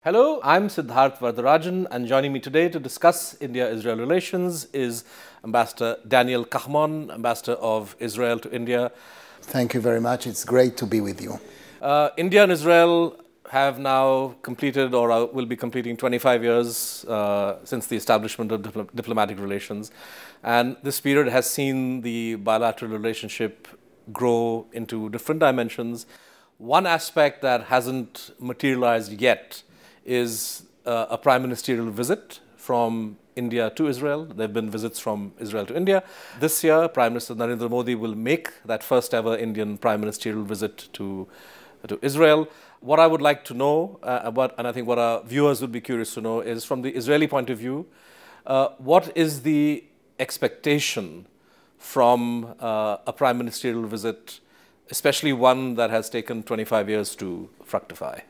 Hello, I'm Siddharth Varadarajan, and joining me today to discuss India-Israel relations is Ambassador Daniel Carmon, Ambassador of Israel to India. Thank you very much. It's great to be with you. India and Israel have now completed or will be completing 25 years since the establishment of diplomatic relations. And this period has seen the bilateral relationship grow into different dimensions. One aspect that hasn't materialized yet is a prime ministerial visit from India to Israel. There have been visits from Israel to India. This year, Prime Minister Narendra Modi will make that first ever Indian prime ministerial visit to Israel. What I would like to know, and I think what our viewers would be curious to know, is from the Israeli point of view, what is the expectation from a prime ministerial visit, especially one that has taken 25 years to fructify?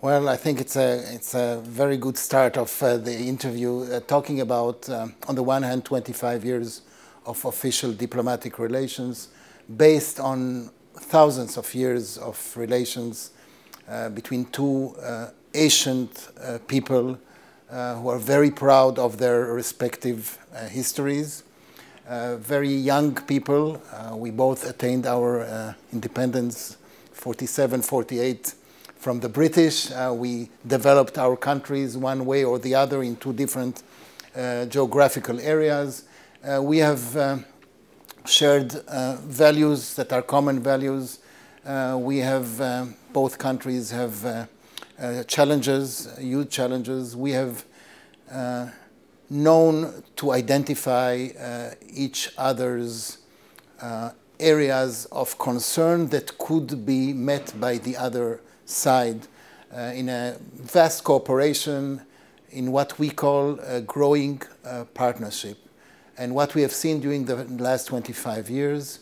Well, I think it's a very good start of the interview, talking about, on the one hand, 25 years of official diplomatic relations based on thousands of years of relations between two ancient people who are very proud of their respective histories. Very young people. We both attained our independence 47, 48 from the British. We developed our countries one way or the other in two different geographical areas. We have shared values that are common values. We have, both countries have challenges, huge challenges. We have known to identify each other's areas of concern that could be met by the other side in a vast cooperation in what we call a growing partnership. And what we have seen during the last 25 years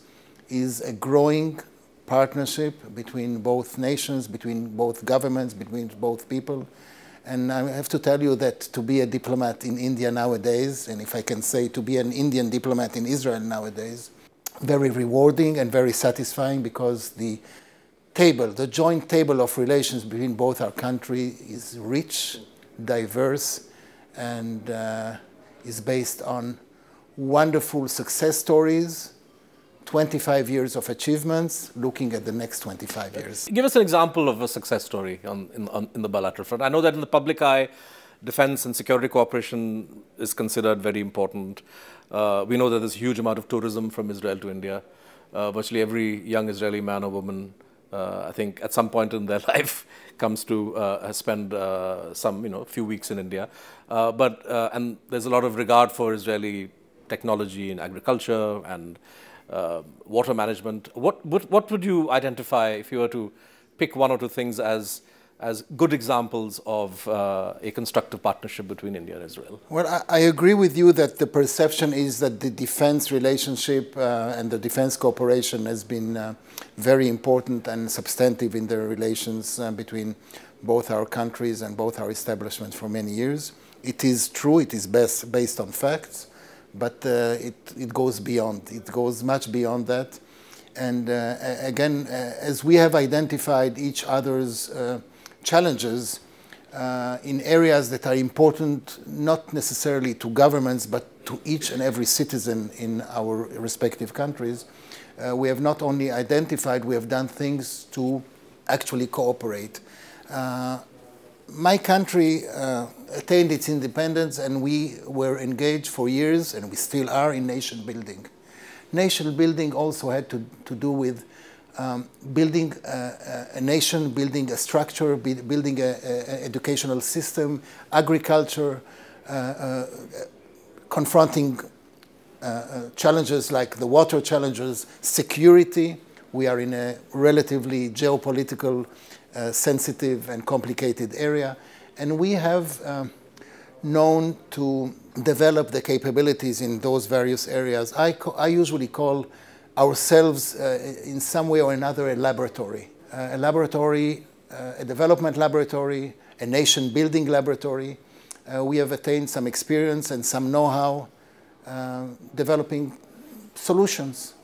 is a growing partnership between both nations, between both governments, between both people. And I have to tell you that to be a diplomat in India nowadays, and if I can say to be an Indian diplomat in Israel nowadays, very rewarding and very satisfying, because the joint table of relations between both our countries is rich, diverse, and is based on wonderful success stories, 25 years of achievements, looking at the next 25 years. Give us an example of a success story in the bilateral front. I know that in the public eye, defense and security cooperation is considered very important. We know that there's a huge amount of tourism from Israel to India. Virtually every young Israeli man or woman, I think at some point in their life comes to spend few weeks in India. And there's a lot of regard for Israeli technology in agriculture and water management. What would you identify, if you were to pick one or two things as good examples of a constructive partnership between India and Israel? Well, I agree with you that the perception is that the defense relationship and the defense cooperation has been very important and substantive in the relations between both our countries and both our establishments for many years. It is true, it is based on facts, but it goes beyond. It goes much beyond that. And again, as we have identified each other's challenges in areas that are important not necessarily to governments but to each and every citizen in our respective countries, we have not only identified, we have done things to actually cooperate. My country attained its independence, and we were engaged for years, and we still are, in nation building. Nation building also had to do with building a nation, building a structure, building an educational system, agriculture, confronting challenges like the water challenges, security. We are in a relatively geopolitical, sensitive and complicated area. And we have known to develop the capabilities in those various areas. I usually call ourselves in some way or another a laboratory, a development laboratory, a nation-building laboratory. We have attained some experience and some know-how developing solutions.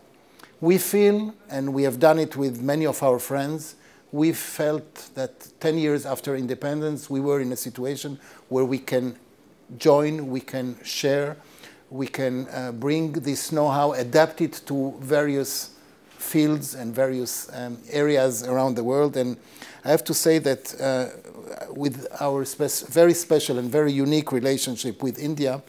We feel, and we have done it with many of our friends, we felt that 10 years after independence, we were in a situation where we can join, we can share, we can bring this know-how, adapt it to various fields and various areas around the world. And I have to say that with our very special and very unique relationship with India,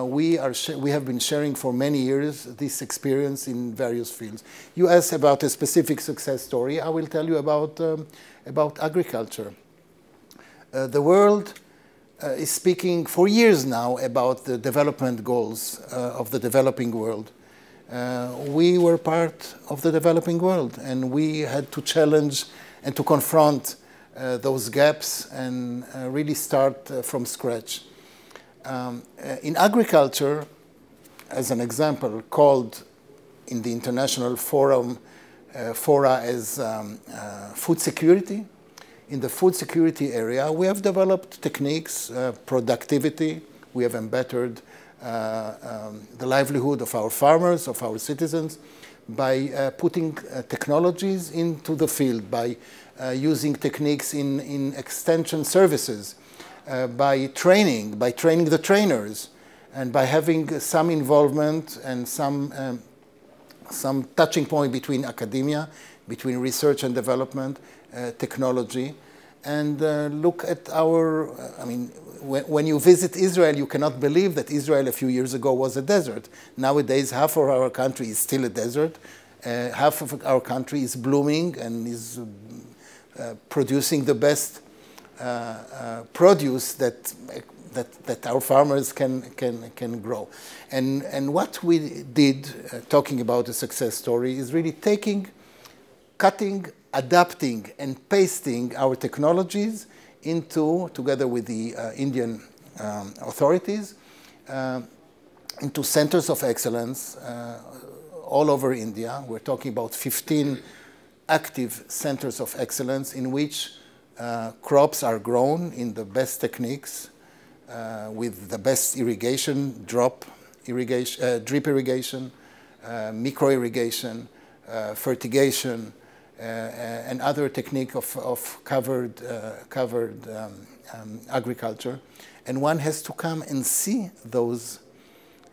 we have been sharing for many years this experience in various fields. You asked about a specific success story. I will tell you about agriculture. The world is speaking for years now about the development goals of the developing world. We were part of the developing world, and we had to challenge and to confront those gaps and really start from scratch. In agriculture, as an example, called in the international fora as food security, in the food security area, we have developed techniques, productivity. We have embettered the livelihood of our farmers, of our citizens, by putting technologies into the field, by using techniques in extension services, by training the trainers, and by having some involvement and some touching point between academia, between research and development, technology. And look at our, I mean, when you visit Israel, you cannot believe that Israel a few years ago was a desert. Nowadays, half of our country is still a desert. Half of our country is blooming and is producing the best produce that our farmers can grow. And what we did, talking about a success story, is really cutting, adapting, and pasting our technologies into, together with the Indian authorities, into centers of excellence all over India. We're talking about 15 active centers of excellence in which crops are grown in the best techniques, with the best irrigation, drip irrigation, micro irrigation, fertigation, and other technique of covered agriculture. And one has to come and see those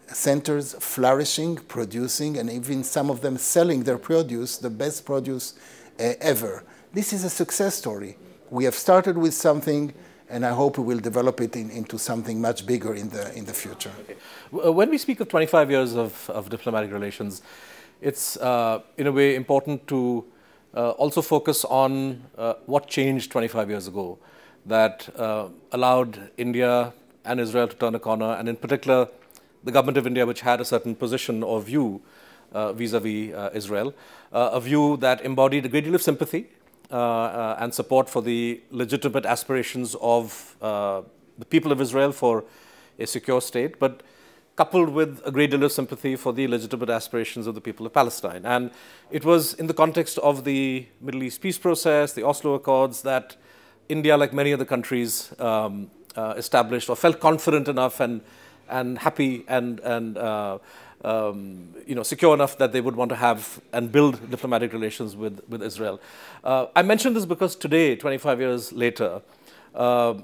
centers flourishing, producing, and even some of them selling their produce, the best produce ever. This is a success story. We have started with something, and I hope we will develop it into something much bigger in the future. Okay. When we speak of 25 years of diplomatic relations, it's in a way important to also focus on what changed 25 years ago that allowed India and Israel to turn a corner, and in particular, the government of India, which had a certain position or view vis-a-vis Israel, a view that embodied a great deal of sympathy and support for the legitimate aspirations of the people of Israel for a secure state, but coupled with a great deal of sympathy for the legitimate aspirations of the people of Palestine. And it was in the context of the Middle East peace process, the Oslo Accords, that India, like many other countries, established or felt confident enough and happy and secure enough that they would want to have and build diplomatic relations with Israel. I mention this because today, 25 years later,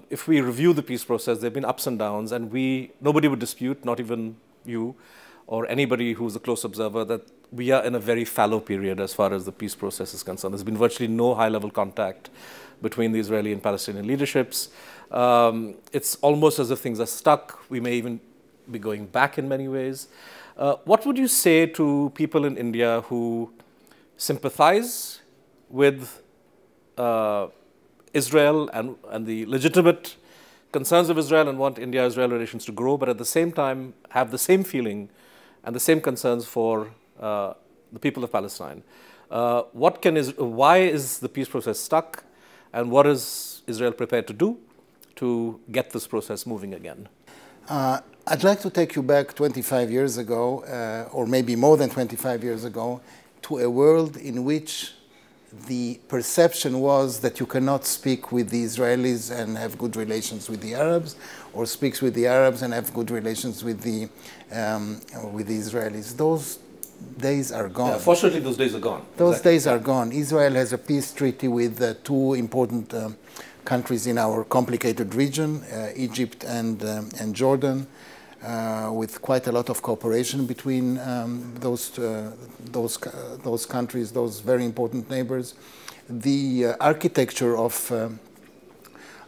if we review the peace process, there have been ups and downs, and nobody would dispute, not even you or anybody who's a close observer, that we are in a very fallow period as far as the peace process is concerned. There's been virtually no high-level contact between the Israeli and Palestinian leaderships. It's almost as if things are stuck. We may even be going back in many ways. What would you say to people in India who sympathize with Israel and the legitimate concerns of Israel and want India-Israel relations to grow, but at the same time have the same feeling and the same concerns for the people of Palestine? Why is the peace process stuck, and what is Israel prepared to do to get this process moving again? I'd like to take you back 25 years ago, or maybe more than 25 years ago, to a world in which the perception was that you cannot speak with the Israelis and have good relations with the Arabs, or speak with the Arabs and have good relations with the Israelis. days are gone. Yeah, fortunately, those days are gone. Those days are gone. Israel has a peace treaty with two important countries in our complicated region, Egypt and Jordan, with quite a lot of cooperation between those countries, those very important neighbors. The architecture of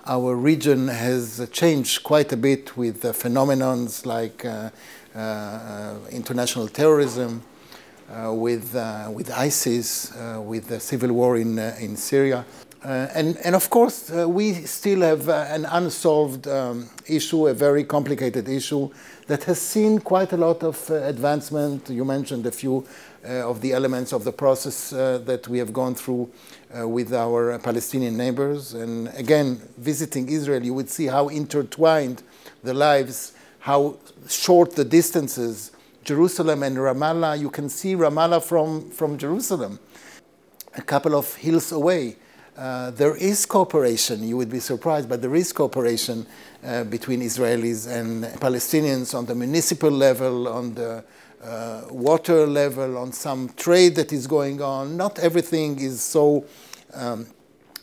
our region has changed quite a bit with phenomena like international terrorism, with ISIS, with the civil war in Syria. And of course, we still have an unsolved issue, a very complicated issue that has seen quite a lot of advancement. You mentioned a few of the elements of the process that we have gone through with our Palestinian neighbors. And again, visiting Israel, you would see how intertwined the lives, how short the distances. Jerusalem and Ramallah, you can see Ramallah from Jerusalem, a couple of hills away. There is cooperation, you would be surprised, but there is cooperation between Israelis and Palestinians on the municipal level, on the water level, on some trade that is going on. Not everything is so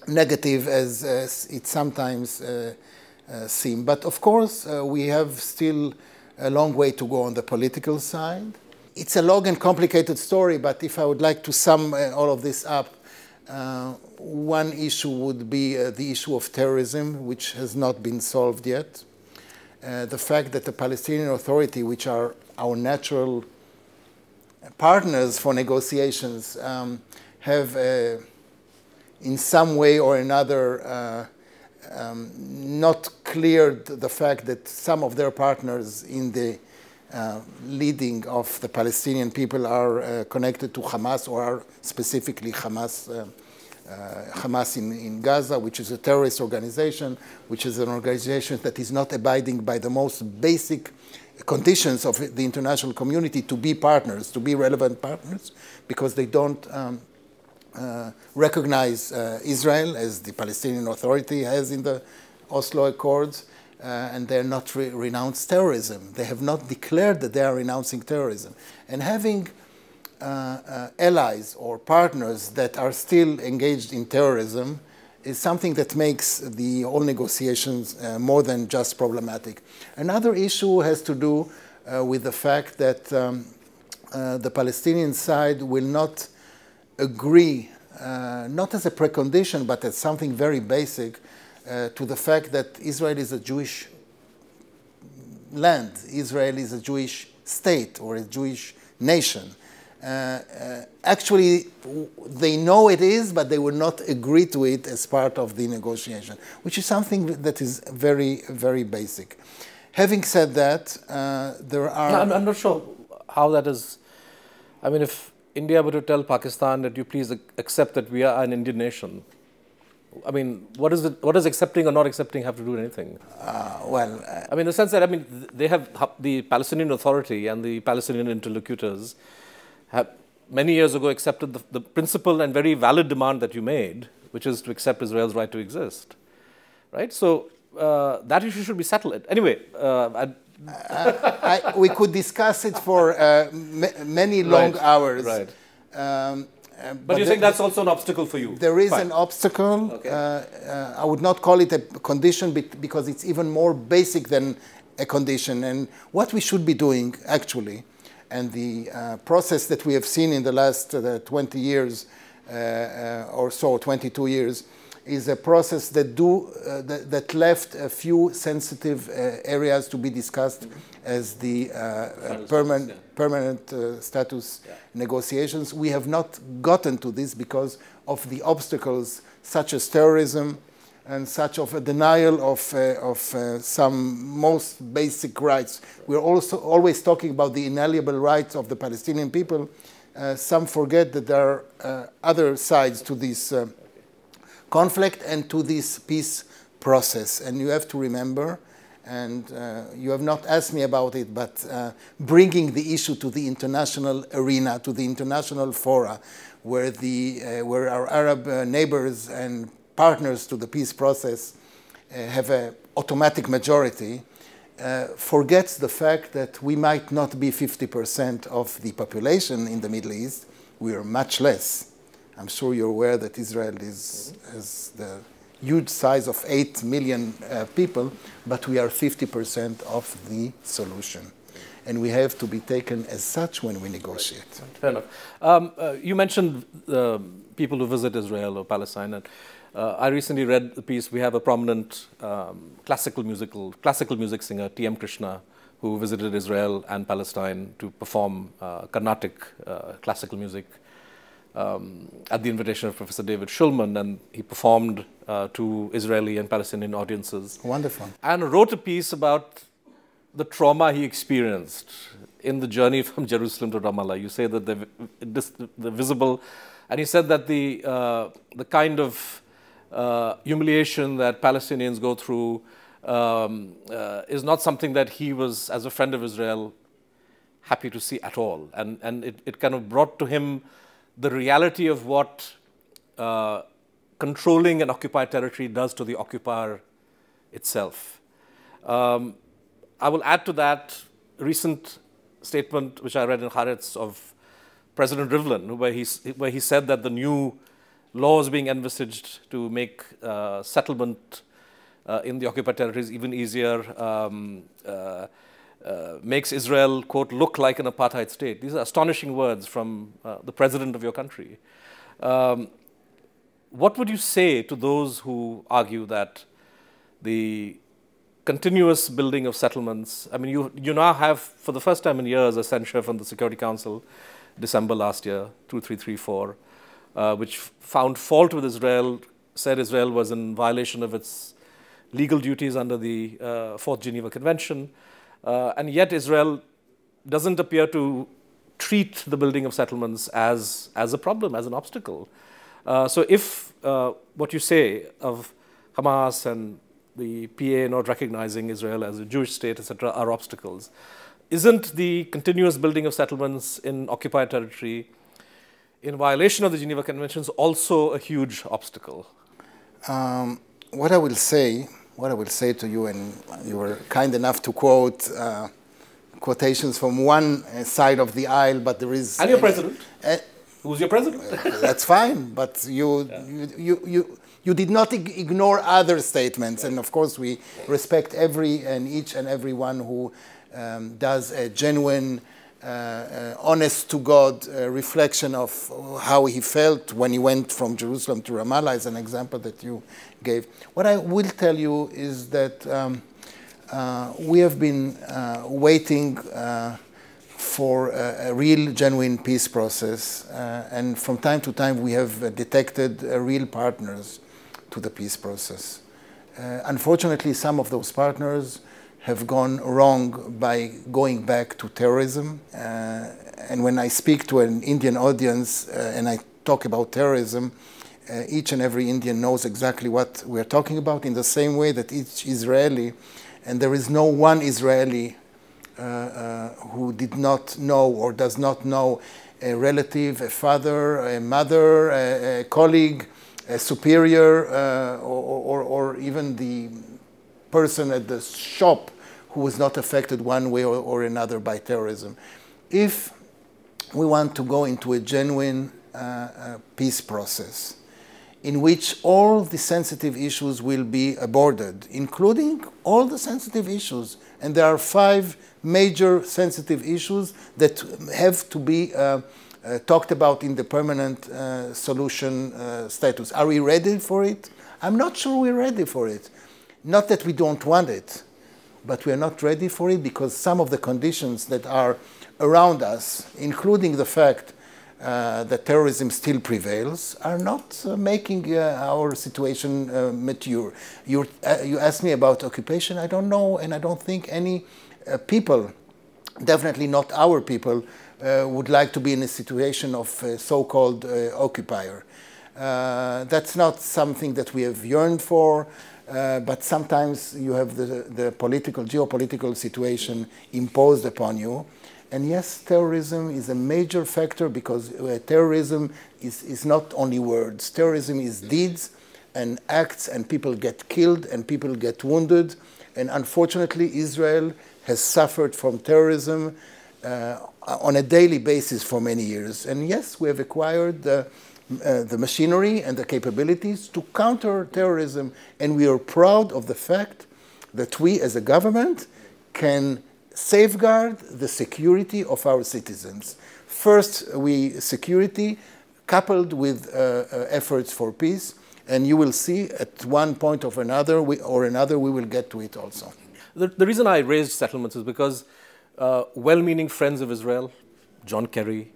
negative as it sometimes seems. But of course, we have still a long way to go on the political side. It's a long and complicated story, but if I would like to sum all of this up, one issue would be the issue of terrorism, which has not been solved yet. The fact that the Palestinian Authority, which are our natural partners for negotiations, have in some way or another not cleared the fact that some of their partners in the leading of the Palestinian people are connected to Hamas, or are specifically Hamas in Gaza, which is a terrorist organization, which is an organization that is not abiding by the most basic conditions of the international community to be partners, to be relevant partners, because they don't recognize Israel as the Palestinian Authority has in the Oslo Accords, and they're not renounced terrorism. They have not declared that they are renouncing terrorism. And having allies or partners that are still engaged in terrorism is something that makes the whole negotiations more than just problematic. Another issue has to do with the fact that the Palestinian side will not agree, not as a precondition, but as something very basic, to the fact that Israel is a Jewish land. Israel is a Jewish state or a Jewish nation. Actually, they know it is, but they will not agree to it as part of the negotiation, which is something that is very, very basic. Having said that, there are... No, I'm not sure how that is. I mean, if India were to tell Pakistan that you please accept that we are an Indian nation, I mean, what does accepting or not accepting have to do with anything? I mean, in the sense that, I mean, they have the Palestinian Authority and the Palestinian interlocutors have many years ago accepted the principle and very valid demand that you made, which is to accept Israel's right to exist, right? So that issue should be settled. Anyway, we could discuss it for many long hours. Right. But you're saying that's also an obstacle for you? There is an obstacle. Okay. I would not call it a condition because it's even more basic than a condition. And what we should be doing, actually, and the process that we have seen in the last 20 years or so, 22 years, is a process that left a few sensitive areas to be discussed as the permanent status negotiations. We have not gotten to this because of the obstacles such as terrorism and such of a denial of some most basic rights. We're also always talking about the inalienable rights of the Palestinian people. Some forget that there are other sides to this conflict and to this peace process. And you have to remember, and you have not asked me about it, but bringing the issue to the international arena, to the international fora, where our Arab neighbors and partners to the peace process have an automatic majority, forgets the fact that we might not be 50% of the population in the Middle East. We are much less. I'm sure you're aware that Israel has the huge size of 8 million people, but we are 50% of the solution. And we have to be taken as such when we negotiate. Fair enough. You mentioned people who visit Israel or Palestine. And, I recently read the piece. We have a prominent classical music singer, T.M. Krishna, who visited Israel and Palestine to perform Carnatic classical music at the invitation of Professor David Shulman, and he performed to Israeli and Palestinian audiences. Wonderful. And wrote a piece about the trauma he experienced in the journey from Jerusalem to Ramallah. You say that the visible, and he said that the kind of humiliation that Palestinians go through is not something that he was, as a friend of Israel, happy to see at all. And it kind of brought to him the reality of what controlling an occupied territory does to the occupier itself. I will add to that recent statement, which I read in Haaretz, of President Rivlin, where he said that the new laws being envisaged to make settlement in the occupied territories even easier makes Israel, quote, look like an apartheid state. These are astonishing words from the president of your country. What would you say to those who argue that the continuous building of settlements, I mean, you now have, for the first time in years, a censure from the Security Council, December last year, 2334, which found fault with Israel, said Israel was in violation of its legal duties under the Fourth Geneva Convention, and yet Israel doesn't appear to treat the building of settlements as a problem, as an obstacle. So if what you say of Hamas and the PA not recognizing Israel as a Jewish state, etc., are obstacles, isn't the continuous building of settlements in occupied territory in violation of the Geneva Conventions also a huge obstacle? What I will say to you, and you were kind enough to quote quotations from one side of the aisle, but there is... And your president. Who's your president? That's fine, but you did not ignore other statements, and of course we respect each and every one who does a genuine, honest-to-God reflection of how he felt when he went from Jerusalem to Ramallah, as an example that you gave. What I will tell you is that we have been waiting for a real, genuine peace process, and from time to time we have detected real partners to the peace process. Unfortunately, some of those partners have gone wrong by going back to terrorism. And when I speak to an Indian audience and I talk about terrorism, each and every Indian knows exactly what we're talking about, in the same way that each Israeli, and there is no one Israeli who did not know or does not know a relative, a father, a mother, a colleague, a superior, or even the person at the shop who was not affected one way or another by terrorism. If we want to go into a genuine peace process in which all the sensitive issues will be aborted, including all the sensitive issues, and there are 5 major sensitive issues that have to be talked about in the permanent solution status. Are we ready for it? I'm not sure we're ready for it. Not that we don't want it, but we are not ready for it because some of the conditions that are around us, including the fact that terrorism still prevails, are not making our situation mature. You asked me about occupation. I don't know, and I don't think any people, definitely not our people, would like to be in a situation of so-called occupier. That's not something that we have yearned for. But sometimes you have the geopolitical situation imposed upon you. And yes, terrorism is a major factor because terrorism is not only words. Terrorism is deeds. and acts, and people get killed and people get wounded. And unfortunately, Israel has suffered from terrorism on a daily basis for many years. And yes, we have acquired the machinery and the capabilities to counter terrorism. And we are proud of the fact that we as a government can safeguard the security of our citizens. First, security coupled with efforts for peace. And you will see at one point or another, we will get to it also. The reason I raised settlements is because well-meaning friends of Israel, John Kerry,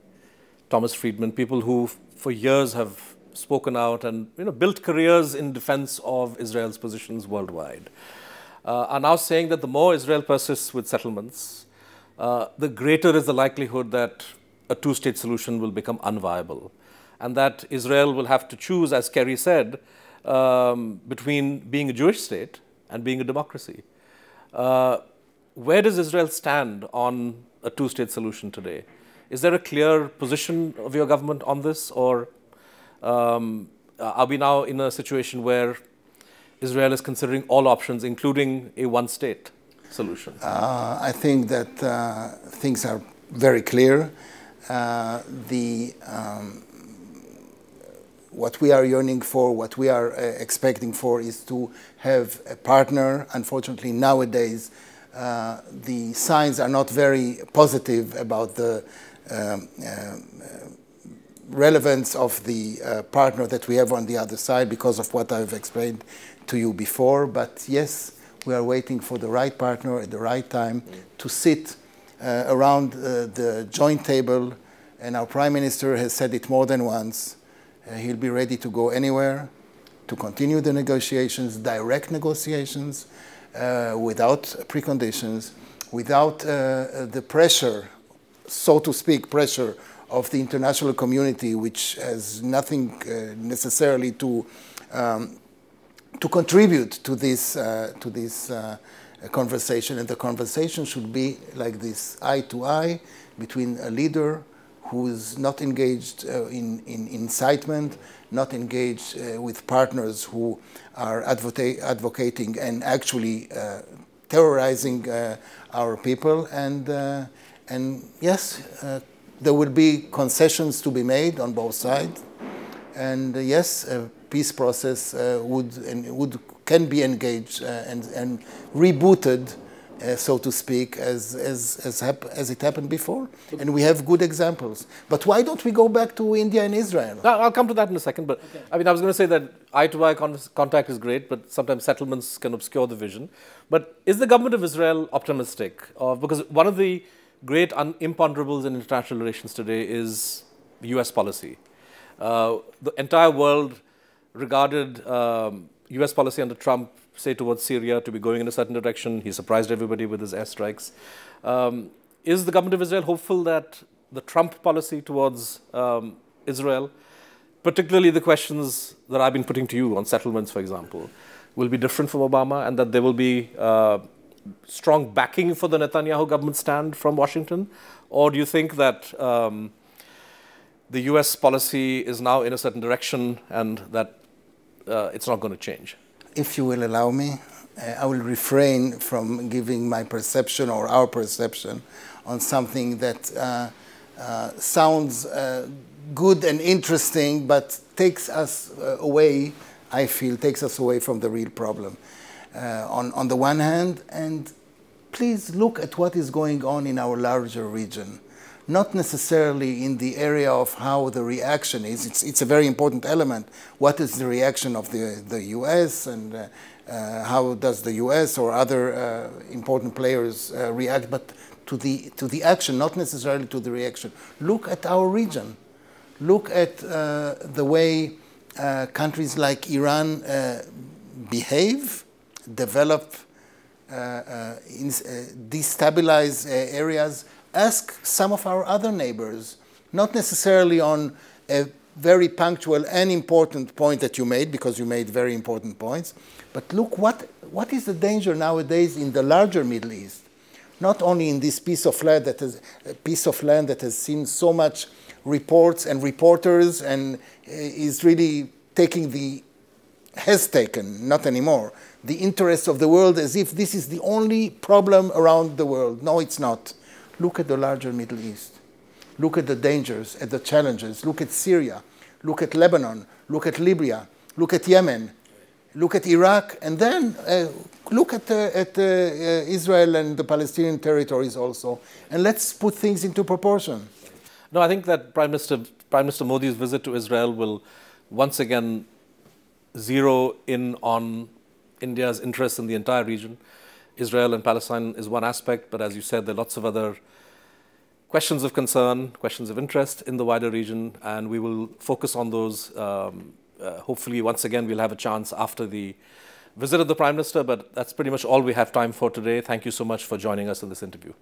Thomas Friedman, people who for years have spoken out and built careers in defense of Israel's positions worldwide, are now saying that the more Israel persists with settlements, the greater is the likelihood that a two-state solution will become unviable, and that Israel will have to choose, as Kerry said, between being a Jewish state and being a democracy. Where does Israel stand on a two-state solution today? Is there a clear position of your government on this, or are we now in a situation where Israel is considering all options, including a one-state solution? I think that things are very clear. What we are yearning for, what we are expecting for, is to have a partner. Unfortunately, nowadays, the signs are not very positive about the relevance of the partner that we have on the other side because of what I've explained to you before. But yes, we are waiting for the right partner at the right time to sit around the joint table. And our Prime Minister has said it more than once. He'll be ready to go anywhere to continue the negotiations, direct negotiations, without preconditions, without the pressure, so to speak, pressure of the international community, which has nothing necessarily to contribute to this conversation. And the conversation should be like this, eye to eye, between a leader who is not engaged in incitement, not engaged with partners who are advocating and actually terrorizing our people. And yes, there will be concessions to be made on both sides. And yes, a peace process can be engaged and rebooted, so to speak, as it happened before. And we have good examples. But why don't we go back to India and Israel? I'll come to that in a second. But okay. I mean, I was going to say that eye-to-eye contact is great, but sometimes settlements can obscure the vision. But is the government of Israel optimistic? Because one of the great imponderables in international relations today is U.S. policy. The entire world regarded U.S. policy under Trump, say towards Syria, to be going in a certain direction. He surprised everybody with his airstrikes. Is the government of Israel hopeful that the Trump policy towards Israel, particularly the questions that I've been putting to you on settlements, for example, will be different from Obama, and that there will be strong backing for the Netanyahu government stand from Washington? Or do you think that the U.S. policy is now in a certain direction and that it's not going to change? If you will allow me, I will refrain from giving my perception or our perception on something that sounds good and interesting, but takes us away, I feel, takes us away from the real problem. On the one hand, and please look at what is going on in our larger region. Not necessarily in the area of how the reaction is. It's a very important element. What is the reaction of the U.S. and how does the U.S. or other important players react? But to the action, not necessarily to the reaction. Look at our region. Look at the way countries like Iran behave, develop, destabilize areas. Ask some of our other neighbors, not necessarily on a very punctual and important point that you made, because you made very important points, but look what is the danger nowadays in the larger Middle East, not only in this piece of land that has seen so much reports and reporters and is really taking the has taken, not anymore, the interests of the world as if this is the only problem around the world. No, it's not. Look at the larger Middle East. Look at the dangers, at the challenges. Look at Syria. Look at Lebanon. Look at Libya. Look at Yemen. Look at Iraq. And then look at Israel and the Palestinian territories also. And let's put things into proportion. No, I think that Prime Minister Modi's visit to Israel will once again zero in on India's interest in the entire region. Israel and Palestine is one aspect, but as you said, there are lots of other questions of concern, questions of interest in the wider region, and we will focus on those. Hopefully, once again, we'll have a chance after the visit of the Prime Minister, but that's pretty much all we have time for today. Thank you so much for joining us in this interview.